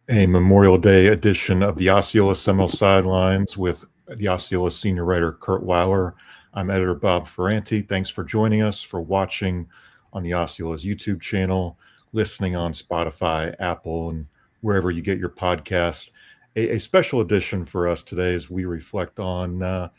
A Memorial Day edition of the Osceola Seminole Sidelines with the Osceola senior writer Kurt Weiler. I'm editor Bob Ferranti. Thanks for joining us, for watching on the Osceola's YouTube channel, listening on Spotify, Apple, and wherever you get your podcast. A special edition for us today as we reflect on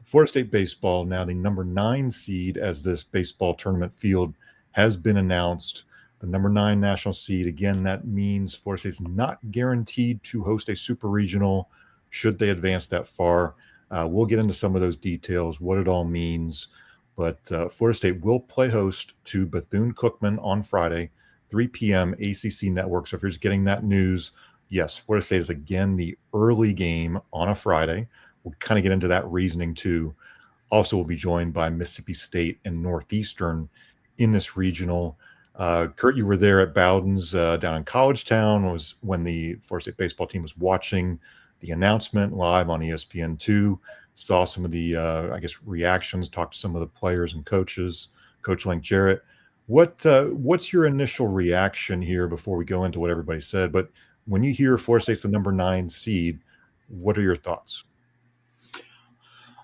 Florida State baseball, now the number 9 seed as this baseball tournament field has been announced. The number 9 national seed. Again, that means Florida State's not guaranteed to host a super regional should they advance that far. We'll get into some of those details, what it all means. But Florida State will play host to Bethune-Cookman on Friday, 3 p.m. ACC Network. So if you're just getting that news, yes, Florida State is again the early game on a Friday. We'll kind of get into that reasoning too. Also, we'll be joined by Mississippi State and Northeastern in this regional. Kurt, you were there at Bowden's down in College Town. Was when the Florida State baseball team was watching the announcement live on ESPN2. Saw some of the, reactions. Talked to some of the players and coaches. Coach Link Jarrett. What's your initial reaction here before we go into what everybody said? But when you hear Florida State's the number 9 seed, what are your thoughts?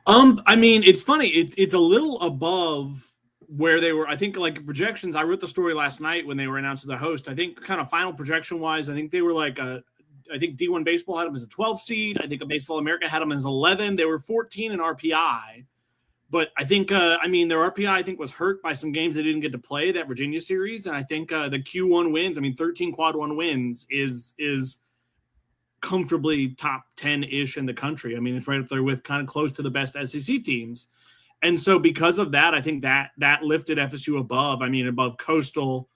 It's funny. It's a little above where they were. I think like projections. I wrote the story last night when they were announced as a host. I think kind of final projection wise, I think they were like I think D1 Baseball had them as a 12 seed. I think a Baseball America had them as 11. They were 14 in RPI. But I think, their RPI, I think, was hurt by some games they didn't get to play, that Virginia series. And I think the Q1 wins, 13 quad 1 wins is comfortably top 10-ish in the country. It's right up there with kind of close to the best SEC teams. And so because of that, I think that lifted FSU above Coastal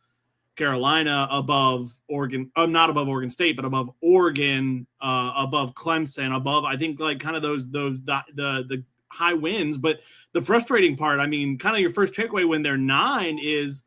Carolina, above Oregon, not above Oregon State, but above Oregon, above Clemson, above, I think, like kind of the high wins. But the frustrating part, kind of your first takeaway when they're 9 is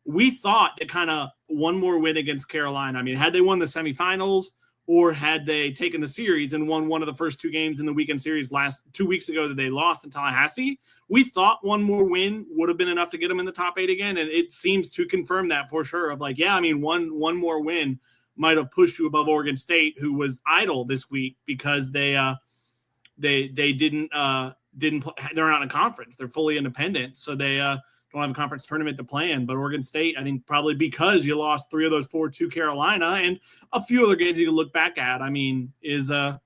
we thought that kind of one more win against Carolina. Had they won the semifinals or had they taken the series and won one of the first 2 games in the weekend series last 2 weeks ago that they lost in Tallahassee, we thought one more win would have been enough to get them in the top 8 again. And it seems to confirm that for sure of like, one more win might have pushed you above Oregon State, who was idle this week because they didn't play. They're not in a conference. They're fully independent. So they don't have a conference tournament to play in. But Oregon State, I think probably because you lost 3 of those 4 to Carolina and a few other games you can look back at, is the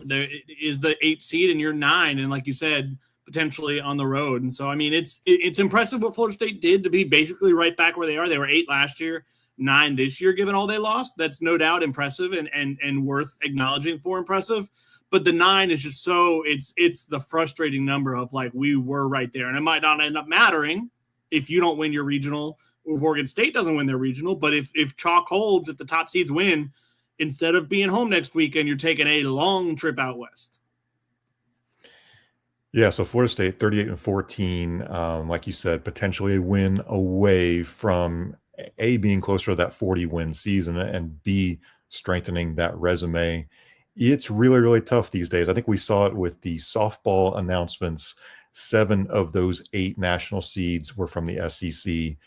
8th seed and you're 9. And like you said, potentially on the road. And so, it's impressive what Florida State did to be basically right back where they are. They were 8 last year, 9 this year, given all they lost. That's no doubt impressive and worth acknowledging for impressive. But the 9 is just so it's the frustrating number of like we were right there. And it might not end up mattering if you don't win your regional or if Oregon State doesn't win their regional. But if chalk holds, if the top seeds win, instead of being home next weekend, you're taking a long trip out west. Yeah, so Florida State 38-14, like you said, potentially a win away from A, being closer to that 40-win season, and B, strengthening that resume. It's really, really tough these days. I think we saw it with the softball announcements. 7 of those 8 national seeds were from the SEC.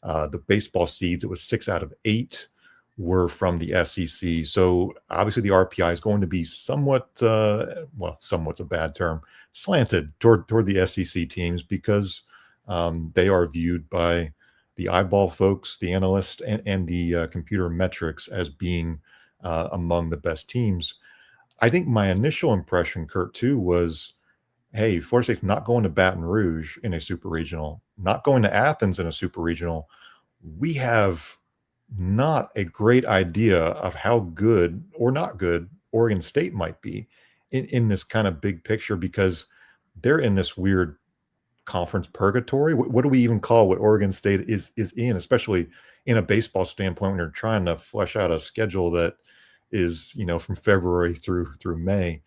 The baseball seeds, it was 6 out of 8 were from the SEC. So obviously the RPI is going to be somewhat, somewhat's a bad term, slanted toward the SEC teams because they are viewed by the eyeball folks, the analysts, and the computer metrics as being among the best teams. I think my initial impression, Kurt, too, was, hey, Florida State's not going to Baton Rouge in a super regional, not going to Athens in a super regional. We have not a great idea of how good or not good Oregon State might be in this kind of big picture because they're in this weird conference purgatory. What do we even call what Oregon State is in, especially in a baseball standpoint when you're trying to flesh out a schedule that is, from February through May.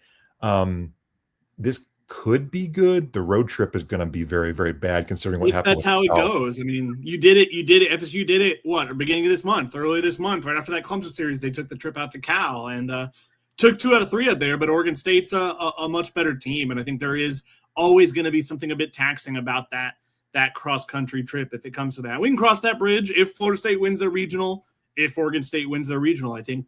This could be good. The road trip is going to be very, very bad considering what happened. That's how it goes. You did it. FSU did it. Beginning of this month, early this month, right after that Clemson series, they took the trip out to Cal and took 2 out of 3 out there. But Oregon State's a much better team, and I think there is always going to be something a bit taxing about that cross country trip if it comes to that. We can cross that bridge if Florida State wins their regional if Oregon State wins their regional. I think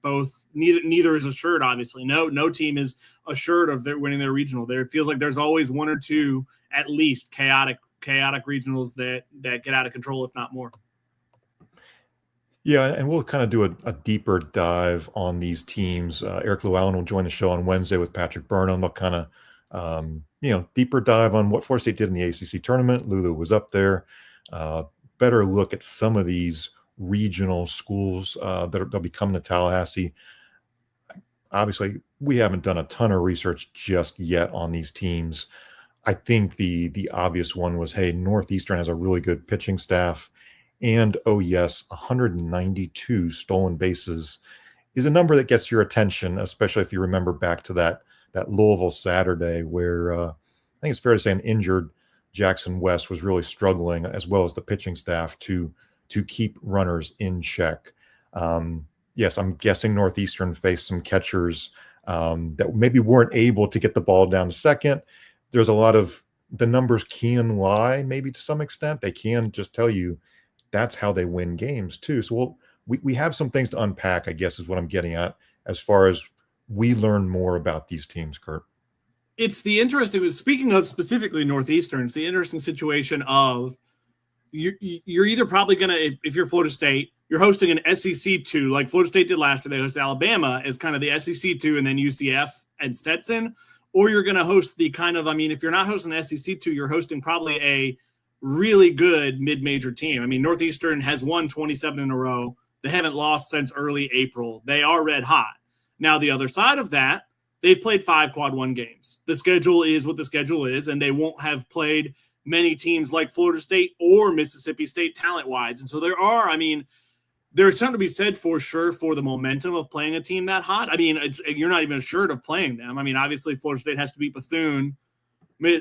neither is assured, obviously. No team is assured of their winning their regional. There, it feels like there's always one or two at least chaotic regionals that get out of control, if not more. Yeah, and we'll kind of do a deeper dive on these teams. Eric Llewellyn will join the show on Wednesday with Patrick Burnham. We'll kind of, deeper dive on what Florida State did in the ACC tournament. Lulu was up there. Better look at some of these regional schools that'll be coming to Tallahassee. Obviously, we haven't done a ton of research just yet on these teams. I think the obvious one was, hey, Northeastern has a really good pitching staff. And, oh, yes, 192 stolen bases is a number that gets your attention, especially if you remember back to that Louisville Saturday where I think it's fair to say an injured Jackson West was really struggling, as well as the pitching staff, to keep runners in check. Yes, I'm guessing Northeastern faced some catchers that maybe weren't able to get the ball down to second. There's a lot of the numbers can lie maybe to some extent. They can just tell you that's how they win games too. So we have some things to unpack, I guess, is what I'm getting at as far as we learn more about these teams, Kurt. It's the interesting, speaking of specifically Northeastern, it's the interesting situation of you're either probably going to, if you're Florida State, you're hosting an SEC2 like Florida State did last year. They hosted Alabama as kind of the SEC2 and then UCF and Stetson, or you're going to host the kind of, if you're not hosting the SEC2, you're hosting probably a really good mid-major team. Northeastern has won 27 in a row. They haven't lost since early April. They are red hot. Now, the other side of that, they've played 5 quad 1 games. The schedule is what the schedule is, and they won't have played many teams like Florida State or Mississippi State talent-wise. And so there's something to be said for sure for the momentum of playing a team that hot. You're not even assured of playing them. Obviously, Florida State has to beat Bethune,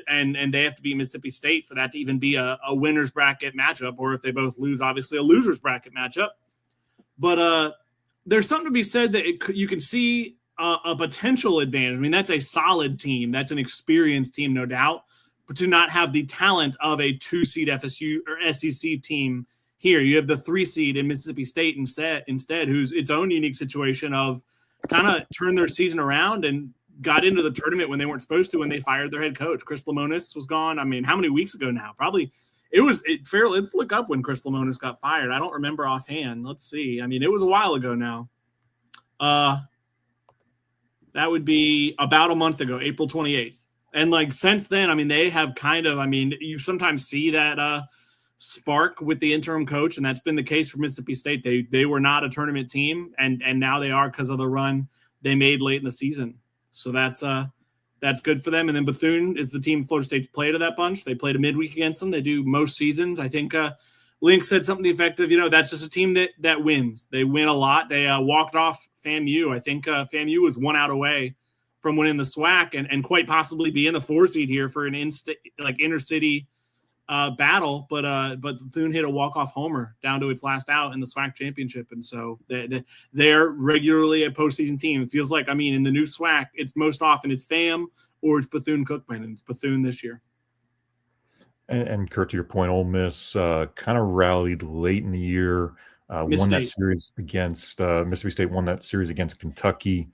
and they have to beat Mississippi State for that to even be a winner's bracket matchup, or if they both lose, obviously a loser's bracket matchup. But there's something to be said that you can see a potential advantage. That's a solid team. That's an experienced team, no doubt. But to not have the talent of a 2-seed FSU or SEC team here, you have the 3-seed in Mississippi State instead, who's its own unique situation of kind of turned their season around and got into the tournament when they weren't supposed to when they fired their head coach. Chris Lemonis was gone. How many weeks ago now? Probably let's look up when Chris Lemonis got fired. I don't remember offhand. Let's see. it was a while ago now. That would be about a month ago, April 28th. And since then, they have kind of, you sometimes see that spark with the interim coach, and that's been the case for Mississippi State. They were not a tournament team, and now they are because of the run they made late in the season. So that's good for them. And then Bethune is the team Florida State's played of that bunch. They played a midweek against them. They do most seasons. I think Link said something effective. That's just a team that wins. They win a lot. They walked off FAMU. I think FAMU was 1 out away from winning the SWAC and quite possibly be in the 4 seed here for an inter-city battle. But Bethune hit a walk-off homer down to its last out in the SWAC championship. And so they're regularly a postseason team. It feels like, in the new SWAC, it's most often it's FAM or it's Bethune-Cookman, and it's Bethune this year. And Kurt, to your point, Ole Miss kind of rallied late in the year, won that series against Mississippi State, won that series against Kentucky,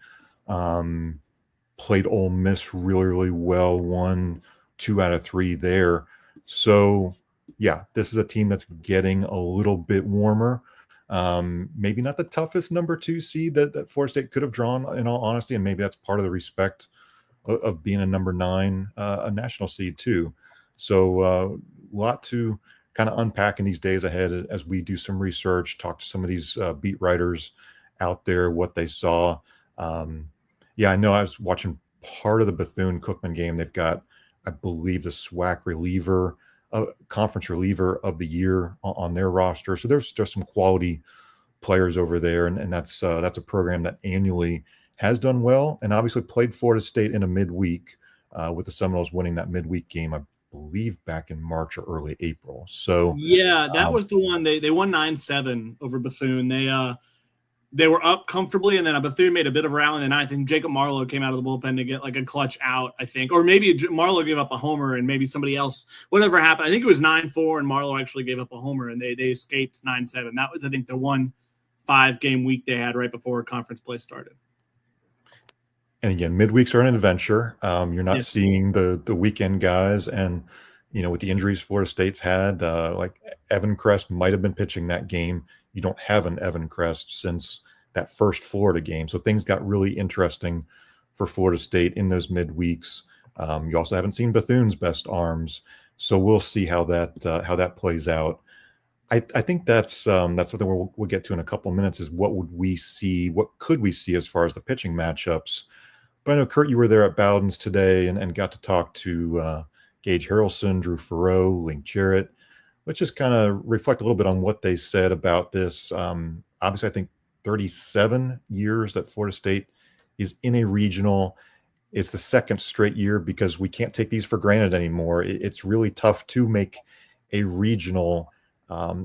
played Ole Miss really, really well, won 2 out of 3 there. So, yeah, this is a team that's getting a little bit warmer. Maybe not the toughest number 2 seed that Florida State could have drawn, in all honesty, and maybe that's part of the respect of being a number 9, a national seed too. So a lot to kind of unpack in these days ahead as we do some research, talk to some of these beat writers out there, what they saw. I know I was watching part of the Bethune-Cookman game. They've got, I believe, the SWAC reliever, conference reliever of the year on their roster. So there's just some quality players over there, and that's a program that annually has done well, and obviously played Florida State in a midweek with the Seminoles winning that midweek game, I believe, back in March or early April. So yeah, that was the one they won 9-7 over Bethune. They were up comfortably, and then Bethune made a bit of a rally in the ninth, and Jacob Marlowe came out of the bullpen to get a clutch out, I think. Or maybe Marlowe gave up a homer, and maybe somebody else, whatever happened. I think it was 9-4, and Marlowe actually gave up a homer, and they escaped 9-7. That was, I think, the one 5-game week they had right before conference play started. And again, midweeks are an adventure. You're not Yes. seeing the weekend guys, and with the injuries Florida State's had, like Evan Crest might have been pitching that game. You don't have an Evan Crest since that first Florida game, so things got really interesting for Florida State in those midweeks. You also haven't seen Bethune's best arms, so we'll see how that plays out. I think that's something we'll get to in a couple minutes. Is what would we see? What could we see as far as the pitching matchups? But I know, Kurt, you were there at Bowden's today and got to talk to Gage Harrelson, Drew Farreau, Link Jarrett. Let's just kind of reflect a little bit on what they said about this. Obviously, I think 37 years that Florida State is in a regional. It's the second straight year because we can't take these for granted anymore. It's really tough to make a regional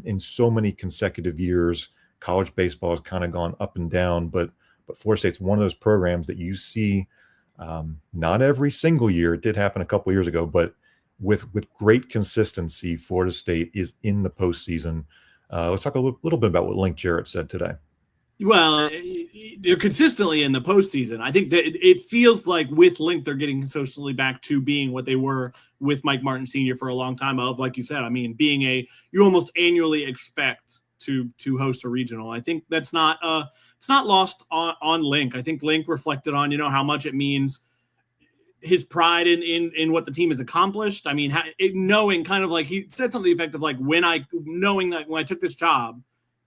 in so many consecutive years. College baseball has kind of gone up and down, but Florida State's one of those programs that you see not every single year. It did happen a couple years ago, but with great consistency, Florida State is in the postseason. Let's talk a little bit about what Link Jarrett said today. Well, they're consistently in the postseason. I think that it feels like with Link, they're getting consistently back to being what they were with Mike Martin Sr. for a long time of, like you said, I mean, being you almost annually expect to host a regional. I think that's not it's not lost on Link. I think Link reflected on how much it means, his pride in what the team has accomplished. I mean, knowing kind of like he said something effective like knowing that when I took this job,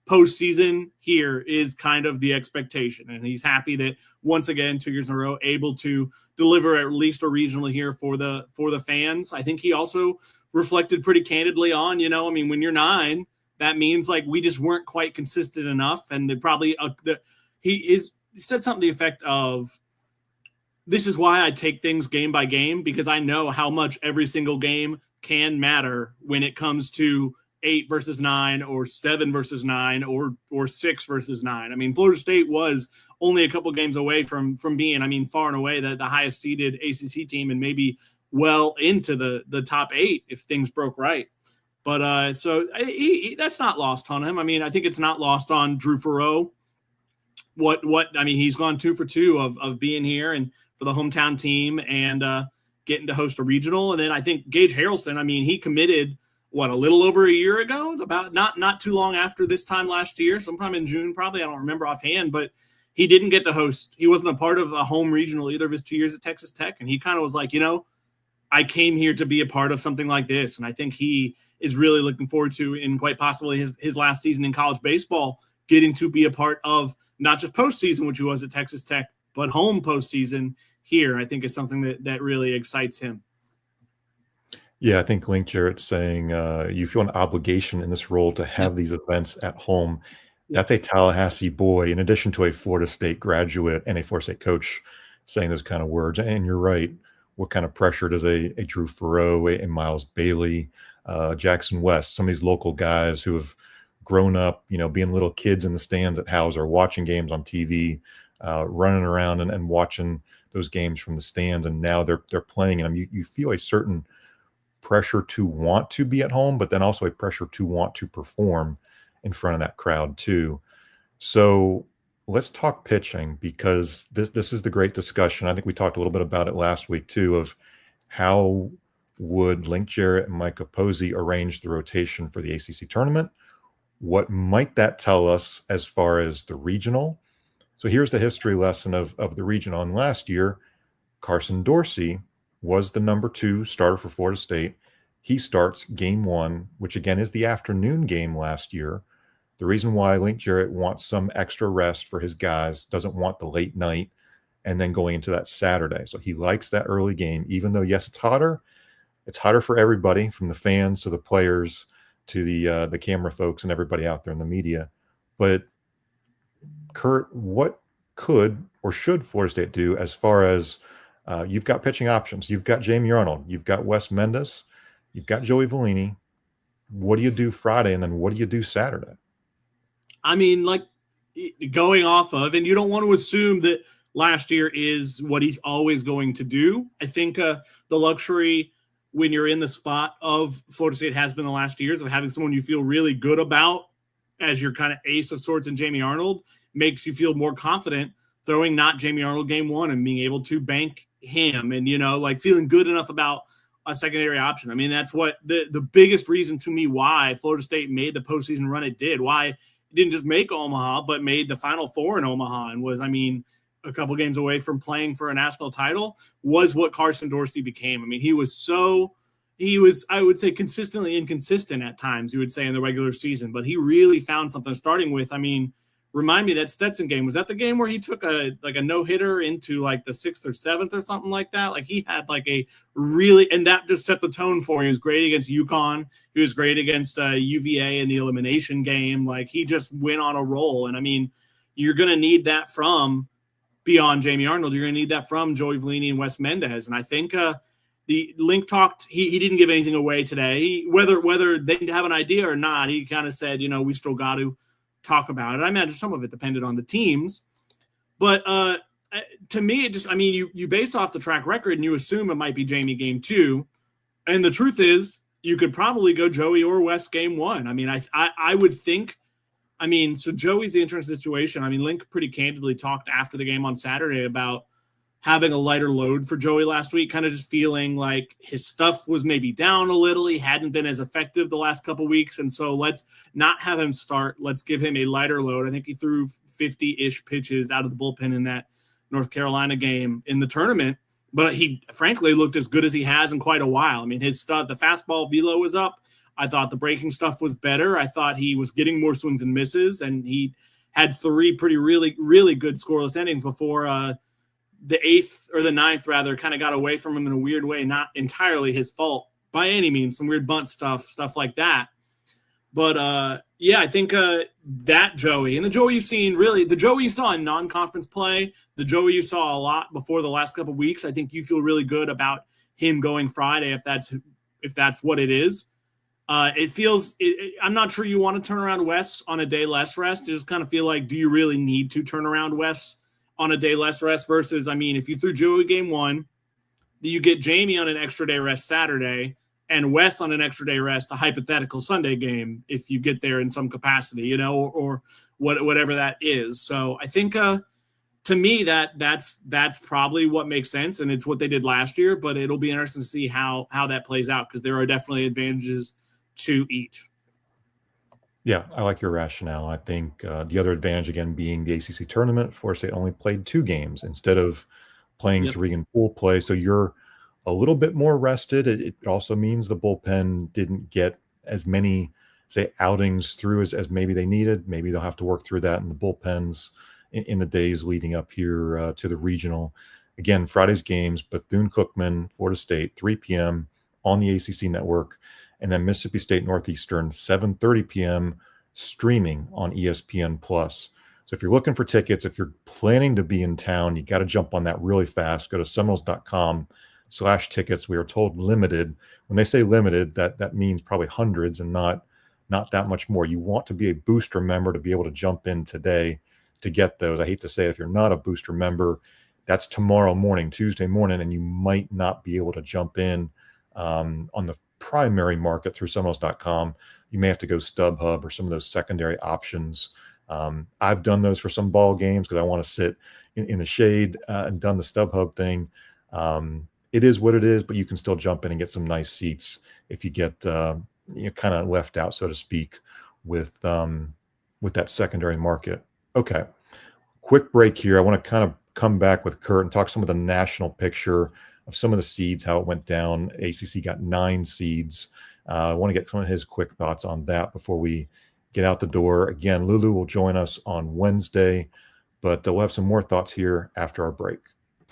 postseason here is kind of the expectation, and he's happy that once again 2 years in a row able to deliver at least a regional here for the fans. I think he also reflected pretty candidly on I mean, when you're 9. That means like we just weren't quite consistent enough, and they probably he said something to the effect of, "This is why I take things game by game, because I know how much every single game can matter when it comes to 8 versus 9 or 7 versus 9 or 6 versus 9." I mean, Florida State was only a couple games away from being, I mean, far and away the highest seeded ACC team, and maybe well into the top 8 if things broke right. But so that's not lost on him. I mean, I think it's not lost on Drew Farreau. I mean, he's gone 2 for 2 of being here and for the hometown team and getting to host a regional. And then I think Gage Harrelson, I mean, he committed a little over a year ago, about not too long after this time last year, sometime in June, probably. I don't remember offhand, but he didn't get to host. He wasn't a part of a home regional either of his 2 years at Texas Tech. And he kind of was like, I came here to be a part of something like this. And I think he is really looking forward to, in quite possibly his last season in college baseball, getting to be a part of not just postseason, which he was at Texas Tech, but home postseason here. I think is something that really excites him. Yeah, I think Link Jarrett's saying you feel an obligation in this role to have these events at home. That's a Tallahassee boy, in addition to a Florida State graduate and a Florida State coach, saying those kind of words. And you're right. What kind of pressure does a Drew Farreau, a Miles Bailey, Jackson West, some of these local guys who have grown up, being little kids in the stands at Hauser, watching games on TV, running around and watching those games from the stands, and now they're playing in them. You feel a certain pressure to want to be at home, but then also a pressure to want to perform in front of that crowd too. So let's talk pitching, because this is the great discussion. I think we talked a little bit about it last week too, of how would Link Jarrett and Micah Posey arrange the rotation for the ACC tournament? What might that tell us as far as the regional? So here's the history lesson of the regional. And last year, Carson Dorsey was the number 2 starter for Florida State. He starts game 1, which again is the afternoon game last year. The reason why Link Jarrett wants some extra rest for his guys, doesn't want the late night and then going into that Saturday. So he likes that early game, even though, yes, it's hotter. It's hotter for everybody, from the fans to the players to the camera folks and everybody out there in the media. But Kurt, what could or should Florida State do as far as you've got pitching options? You've got Jamie Arnold, you've got Wes Mendes, you've got Joey Vellini. What do you do Friday, and then what do you do Saturday? I mean, like, going off of, and you don't want to assume that last year is what he's always going to do. I think the luxury when you're in the spot of Florida State has been the last years of having someone you feel really good about as your kind of ace of sorts in Jamie Arnold makes you feel more confident throwing not Jamie Arnold game one and being able to bank him and, like feeling good enough about a secondary option. I mean, that's what the biggest reason to me why Florida State made the postseason run it did, why it didn't just make Omaha, but made the Final Four in Omaha and was, a couple games away from playing for a national title, was what Carson Dorsey became. I mean, he was, I would say, consistently inconsistent at times, you would say, in the regular season, but he really found something starting with, remind me, that Stetson game, was that the game where he took a no-hitter into like the 6th or 7th or something like that? Like he had like a really, and that just set the tone for him. He was great against UConn. He was great against UVA in the elimination game. Like he just went on a roll. And you're going to need that from beyond Jamie Arnold. You're going to need that from Joey Vellini and Wes Mendez. And I think the Link talked, he didn't give anything away today. Whether they have an idea or not, he kind of said, we still got to talk about it. I imagine some of it depended on the teams. But to me, it just, you base off the track record and you assume it might be Jamie game 2. And the truth is, you could probably go Joey or Wes game 1. I would think, so Joey's the interesting situation. Link pretty candidly talked after the game on Saturday about having a lighter load for Joey last week, kind of just feeling like his stuff was maybe down a little. He hadn't been as effective the last couple of weeks. And so let's not have him start. Let's give him a lighter load. I think he threw 50-ish pitches out of the bullpen in that North Carolina game in the tournament, but he frankly looked as good as he has in quite a while. His stuff, the fastball velo was up. I thought the breaking stuff was better. I thought he was getting more swings and misses, and he had 3 really, really good scoreless innings before the 8th or the 9th rather kind of got away from him in a weird way, not entirely his fault by any means, some weird bunt stuff like that. But I think that Joey and the Joey you've seen, really the Joey you saw in non-conference play, the Joey you saw a lot before the last couple of weeks, I think you feel really good about him going Friday if that's what it is. It feels I'm not sure you want to turn around Wes on a day less rest. You just kind of feel like, do you really need to turn around Wes on a day less rest versus, if you threw Joey game 1, you get Jamie on an extra day rest Saturday and Wes on an extra day rest, a hypothetical Sunday game, if you get there in some capacity, or whatever that is. So I think to me that's probably what makes sense. And it's what they did last year, but it'll be interesting to see how that plays out, because there are definitely advantages to each. Yeah, I like your rationale. I think the other advantage, again, being the ACC tournament, Florida State only played 2 games instead of playing 3 in pool play. So you're a little bit more rested. It also means the bullpen didn't get as many, say, outings through as maybe they needed. Maybe they'll have to work through that in the bullpens in the days leading up here to the regional. Again, Friday's games, Bethune-Cookman, Florida State, 3 p.m. on the ACC network. And then Mississippi State Northeastern, 7:30 p.m. streaming on ESPN+. So if you're looking for tickets, if you're planning to be in town, you got to jump on that really fast. Go to Seminoles.com/tickets. We are told limited. When they say limited, that means probably hundreds and not that much more. You want to be a booster member to be able to jump in today to get those. I hate to say it, if you're not a booster member, that's tomorrow morning, Tuesday morning, and you might not be able to jump in on the primary market through Seminoles.com. You may have to go StubHub or some of those secondary options. I've done those for some ball games because I want to sit in the shade and done the StubHub thing. It is what it is, but you can still jump in and get some nice seats if you get kind of left out, so to speak, with that secondary market. Okay, quick break here. I want to kind of come back with Kurt and talk some of the national picture of some of the seeds, how it went down. ACC got 9 seeds. I want to get some of his quick thoughts on that before we get out the door. Again, Lulu will join us on Wednesday, but we'll have some more thoughts here after our break.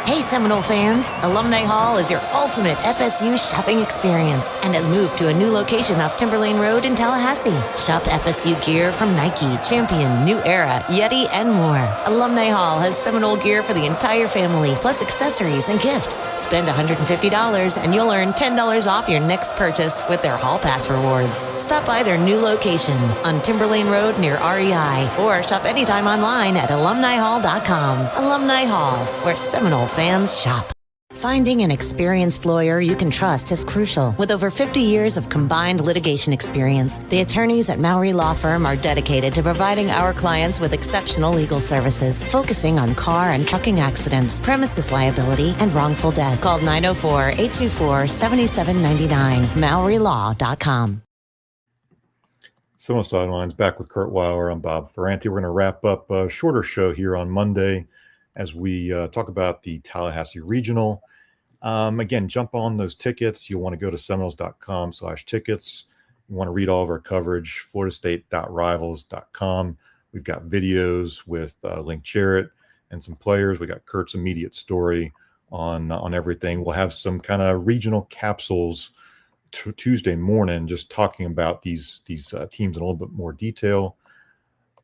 Hey Seminole fans, Alumni Hall is your ultimate FSU shopping experience and has moved to a new location off Timberlane Road in Tallahassee. Shop FSU gear from Nike, Champion, New Era, Yeti, and more. Alumni Hall has Seminole gear for the entire family, plus accessories and gifts. Spend $150 and you'll earn $10 off your next purchase with their Hall Pass rewards. Stop by their new location on Timberlane Road near REI or shop anytime online at alumnihall.com. Alumni Hall, where Seminole fans shop. Finding an experienced lawyer you can trust is crucial. With over 50 years of combined litigation experience, the attorneys at Mowry Law Firm are dedicated to providing our clients with exceptional legal services, focusing on car and trucking accidents, premises liability, and wrongful death. Call 904-824-7799, MowryLaw.com. Seminole Sidelines, back with Kurt Weiler. I'm Bob Ferranti. We're going to wrap up a shorter show here on Monday as we talk about the Tallahassee Regional. Again, jump on those tickets. You'll want to go to Seminoles.com/tickets. You want to read all of our coverage, FloridaState.Rivals.com. We've got videos with Link Jarrett and some players. We got Kurt's immediate story on everything. We'll have some kind of regional capsules Tuesday morning, just talking about these teams in a little bit more detail.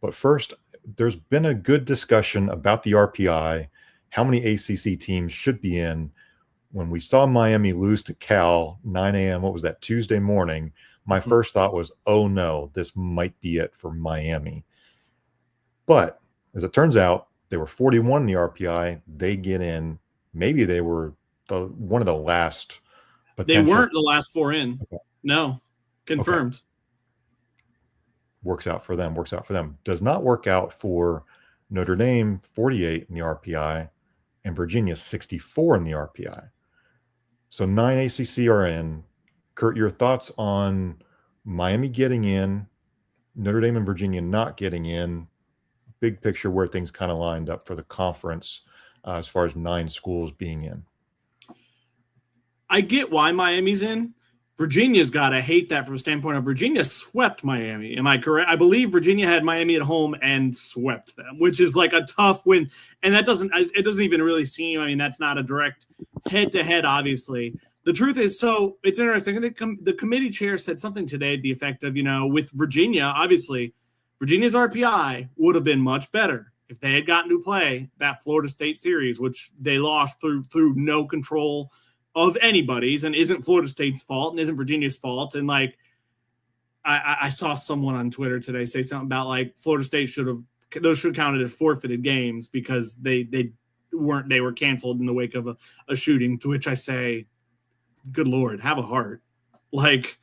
But first, there's been a good discussion about the RPI, how many ACC teams should be in. When we saw Miami lose to Cal 9 a.m., what was that, Tuesday morning, my first thought was, oh no, this might be it for Miami. But as it turns out, they were 41 in the RPI. They get in. Maybe they were one of the last. They weren't the last four in. Okay. No, confirmed. Okay. Works out for them. Does not work out for Notre Dame, 48 in the RPI, and Virginia, 64 in the RPI. So 9 ACC are in. Kurt, your thoughts on Miami getting in, Notre Dame and Virginia not getting in, big picture where things kind of lined up for the conference as far as 9 schools being in. I get why Miami's in. Virginia's got to hate that from a standpoint of Virginia swept Miami. Am I correct? I believe Virginia had Miami at home and swept them, which is like a tough win. And it doesn't even really seem, I mean, that's not a direct head-to-head, obviously. The truth is, so it's interesting. The committee chair said something today to the effect of, with Virginia, obviously, Virginia's RPI would have been much better if they had gotten to play that Florida State series, which they lost through no control of anybody's, and isn't Florida State's fault and isn't Virginia's fault. And like, I saw someone on Twitter today say something about like Florida State should have counted as forfeited games because they were canceled in the wake of a shooting, to which I say, good Lord, have a heart. Like,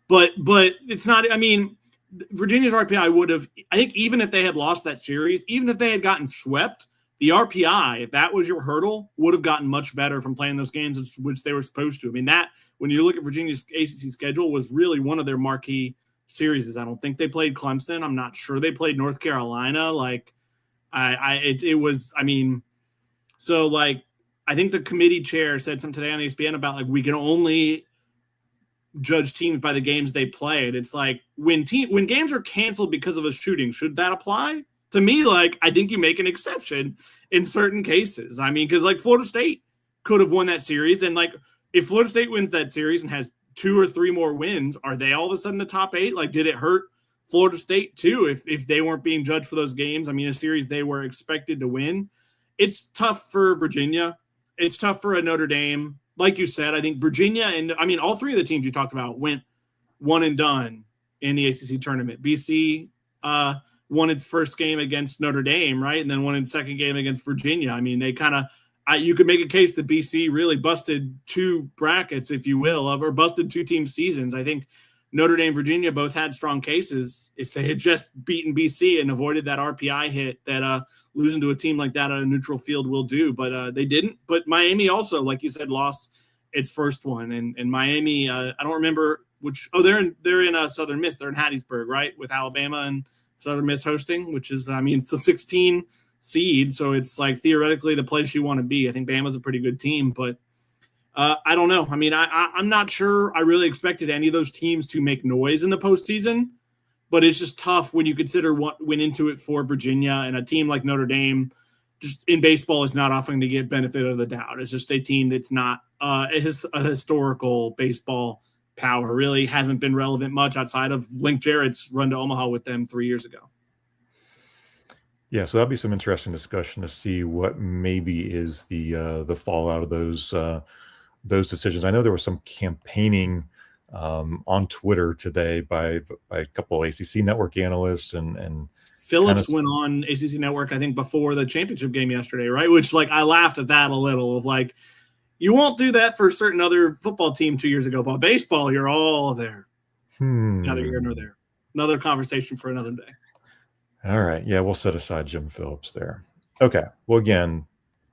but it's not, I mean, Virginia's RPI would have, I think even if they had lost that series, even if they had gotten swept, the RPI, if that was your hurdle, would have gotten much better from playing those games, which they were supposed to. I mean, that, when you look at Virginia's ACC schedule, was really one of their marquee series. I don't think they played Clemson. I'm not sure they played North Carolina. Like, it was, I mean, so like, I think the committee chair said something today on ESPN about like, we can only judge teams by the games they played. It's like, when games are canceled because of a shooting, should that apply? To me, like, I think you make an exception in certain cases. I mean, because, like, Florida State could have won that series. And, like, if Florida State wins that series and has 2 or 3 more wins, are they all of a sudden the top 8? Like, did it hurt Florida State, too, if they weren't being judged for those games? I mean, a series they were expected to win. It's tough for Virginia. It's tough for a Notre Dame. Like you said, I think Virginia and, I mean, all 3 of the teams you talked about went one and done in the ACC tournament. BC won its first game against Notre Dame, right? And then won its second game against Virginia. I mean, they kind of, you could make a case that BC really busted 2 brackets, if you will, or busted 2 team seasons. I think Notre Dame, Virginia both had strong cases. If they had just beaten BC and avoided that RPI hit that losing to a team like that on a neutral field will do, but they didn't. But Miami also, like you said, lost its first one. And Miami, I don't remember which, they're in Southern Miss. They're in Hattiesburg, right? With Alabama and Southern Miss hosting, which is, I mean, it's the 16 seed, so it's like theoretically the place you want to be. I think Bama's a pretty good team, but I don't know. I mean, I'm not sure I really expected any of those teams to make noise in the postseason, but it's just tough when you consider what went into it for Virginia, and a team like Notre Dame just in baseball is not offering to get benefit of the doubt. It's just a team that's not a historical baseball power, really hasn't been relevant much outside of Link Jarrett's run to Omaha with them 3 years ago. Yeah, so that'll be some interesting discussion to see what maybe is the fallout of those decisions. I know there was some campaigning on Twitter today by a couple of ACC network analysts and Phillips went on ACC network, I think, before the championship game yesterday, right? Which, like, I laughed at that a little of like, You won't do that for a certain other football team 2 years ago, but baseball, you're all there. Neither here nor there. Another conversation for another day. All right. Yeah, we'll set aside Jim Phillips there. Okay. Well, again,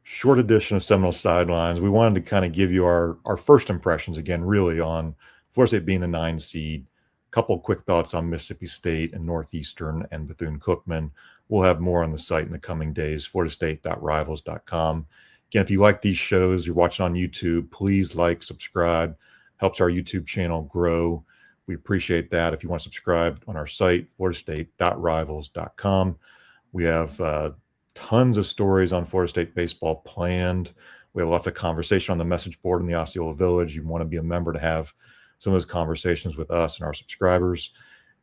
short edition of Seminole Sidelines. We wanted to kind of give you our first impressions again, really, on Florida State being the 9 seed. A couple of quick thoughts on Mississippi State and Northeastern and Bethune-Cookman. We'll have more on the site in the coming days, floridastate.rivals.com. Again, if you like these shows, you're watching on YouTube, please like, subscribe. Helps our YouTube channel grow. We appreciate that. If you want to subscribe on our site, floridastate.rivals.com. We have tons of stories on Florida State baseball planned. We have lots of conversation on the message board in the Osceola Village. You want to be a member to have some of those conversations with us and our subscribers.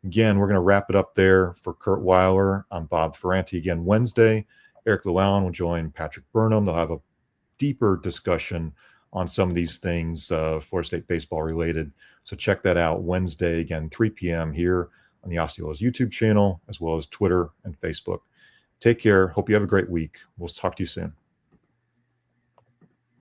Again, we're going to wrap it up there. For Kurt Weiler, I'm Bob Ferranti. Again, Wednesday, Eric Llewellyn will join Patrick Burnham. They'll have a deeper discussion on some of these things, Florida State baseball related. So check that out Wednesday, again, 3 p.m. here on the Osceola's YouTube channel, as well as Twitter and Facebook. Take care. Hope you have a great week. We'll talk to you soon.